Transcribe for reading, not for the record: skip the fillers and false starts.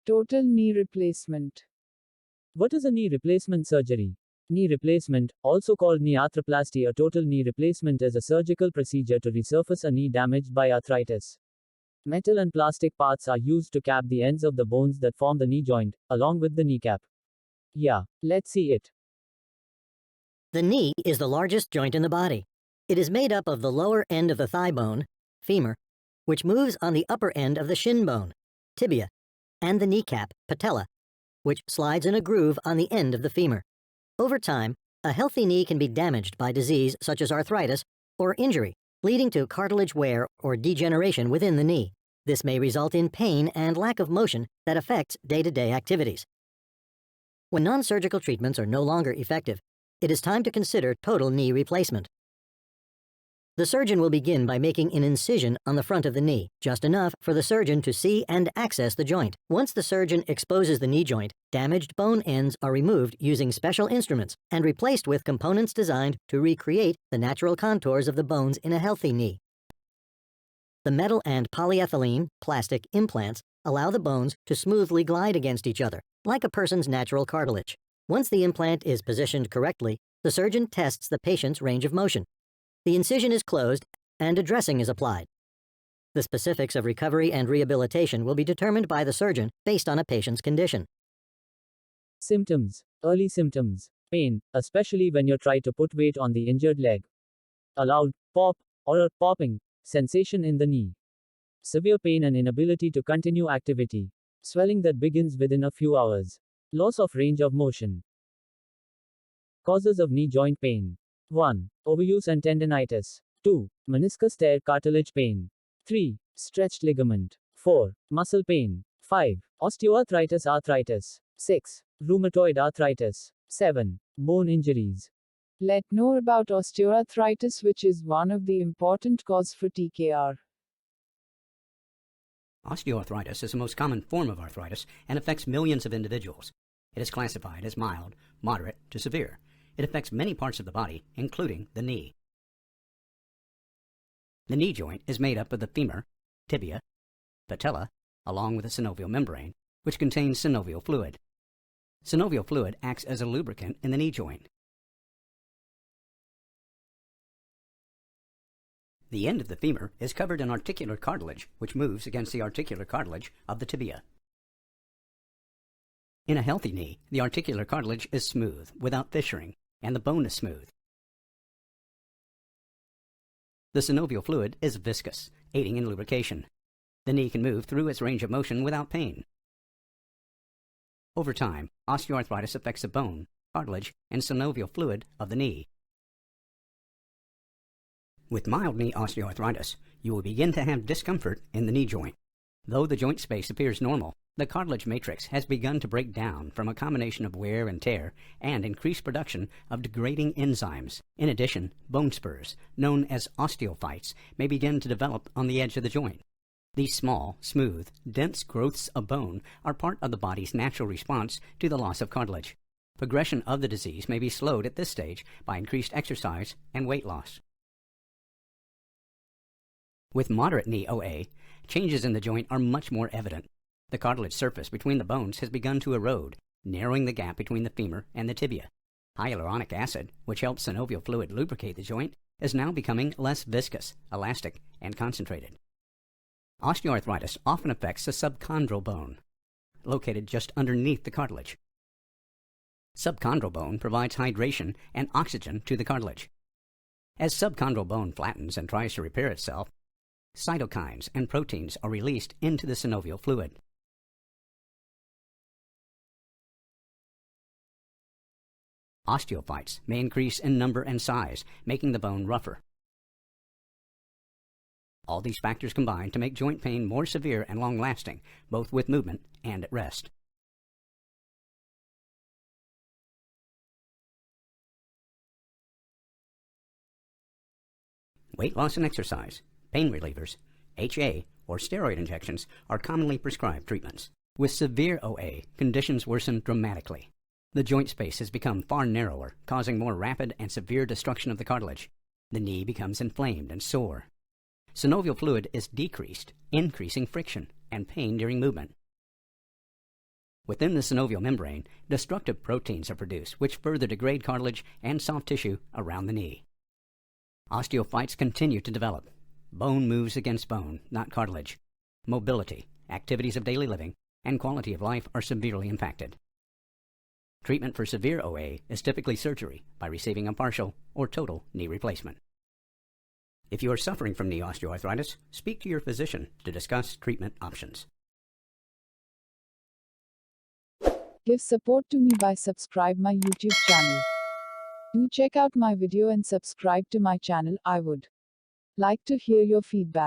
Total knee replacement. What is a knee replacement surgery? Knee replacement, also called knee arthroplasty or total knee replacement, is a surgical procedure to resurface a knee damaged by arthritis. Metal and plastic parts are used to cap the ends of the bones that form the knee joint, along with the kneecap. Yeah, let's see it. The knee is the largest joint in the body. It is made up of the lower end of the thigh bone, femur, which moves on the upper end of the shin bone, tibia, and the kneecap, patella, which slides in a groove on the end of the femur. Over time, a healthy knee can be damaged by disease such as arthritis or injury, leading to cartilage wear or degeneration within the knee. This may result in pain and lack of motion that affects day-to-day activities. When non-surgical treatments are no longer effective, it is time to consider total knee replacement. The surgeon will begin by making an incision on the front of the knee, just enough for the surgeon to see and access the joint. Once the surgeon exposes the knee joint, damaged bone ends are removed using special instruments and replaced with components designed to recreate the natural contours of the bones in a healthy knee. The metal and polyethylene, plastic implants allow the bones to smoothly glide against each other, like a person's natural cartilage. Once the implant is positioned correctly, the surgeon tests the patient's range of motion. The incision is closed and a dressing is applied. The specifics of recovery and rehabilitation will be determined by the surgeon based on a patient's condition. Symptoms. Early symptoms. Pain, especially when you try to put weight on the injured leg. A loud pop or a popping sensation in the knee. Severe pain and inability to continue activity. Swelling that begins within a few hours. Loss of range of motion. Causes of knee joint pain. 1. Overuse and tendinitis. 2. Meniscus tear, cartilage pain. 3. Stretched ligament. 4. Muscle pain. 5. Osteoarthritis, arthritis. 6. Rheumatoid arthritis. 7. Bone injuries. Let's know about osteoarthritis, which is one of the important causes for TKR. Osteoarthritis is the most common form of arthritis and affects millions of individuals. It is classified as mild, moderate to severe. It affects many parts of the body, including the knee. The knee joint is made up of the femur, tibia, patella, along with the synovial membrane, which contains synovial fluid. Synovial fluid acts as a lubricant in the knee joint. The end of the femur is covered in articular cartilage, which moves against the articular cartilage of the tibia. In a healthy knee, the articular cartilage is smooth, without fissuring, and the bone is smooth. The synovial fluid is viscous, aiding in lubrication. The knee can move through its range of motion without pain. Over time, osteoarthritis affects the bone, cartilage, and synovial fluid of the knee. With mild knee osteoarthritis, you will begin to have discomfort in the knee joint. Though the joint space appears normal, the cartilage matrix has begun to break down from a combination of wear and tear and increased production of degrading enzymes. In addition, bone spurs, known as osteophytes, may begin to develop on the edge of the joint. These small, smooth, dense growths of bone are part of the body's natural response to the loss of cartilage. Progression of the disease may be slowed at this stage by increased exercise and weight loss. With moderate knee OA, changes in the joint are much more evident. The cartilage surface between the bones has begun to erode, narrowing the gap between the femur and the tibia. Hyaluronic acid, which helps synovial fluid lubricate the joint, is now becoming less viscous, elastic, and concentrated. Osteoarthritis often affects the subchondral bone, located just underneath the cartilage. Subchondral bone provides hydration and oxygen to the cartilage. As subchondral bone flattens and tries to repair itself, cytokines and proteins are released into the synovial fluid. Osteophytes may increase in number and size, making the bone rougher. All these factors combine to make joint pain more severe and long-lasting, both with movement and at rest. Weight loss and exercise, pain relievers, HA, or steroid injections are commonly prescribed treatments. With severe OA, conditions worsen dramatically. The joint space has become far narrower, causing more rapid and severe destruction of the cartilage. The knee becomes inflamed and sore. Synovial fluid is decreased, increasing friction and pain during movement. Within the synovial membrane, destructive proteins are produced which further degrade cartilage and soft tissue around the knee. Osteophytes continue to develop. Bone moves against bone, not cartilage. Mobility, activities of daily living, and quality of life are severely impacted. Treatment for severe OA is typically surgery by receiving a partial or total knee replacement. If you are suffering from knee osteoarthritis, speak to your physician to discuss treatment options. Give support to me by subscribe my YouTube channel. Do check out my video and subscribe to my channel. I would like to hear your feedback.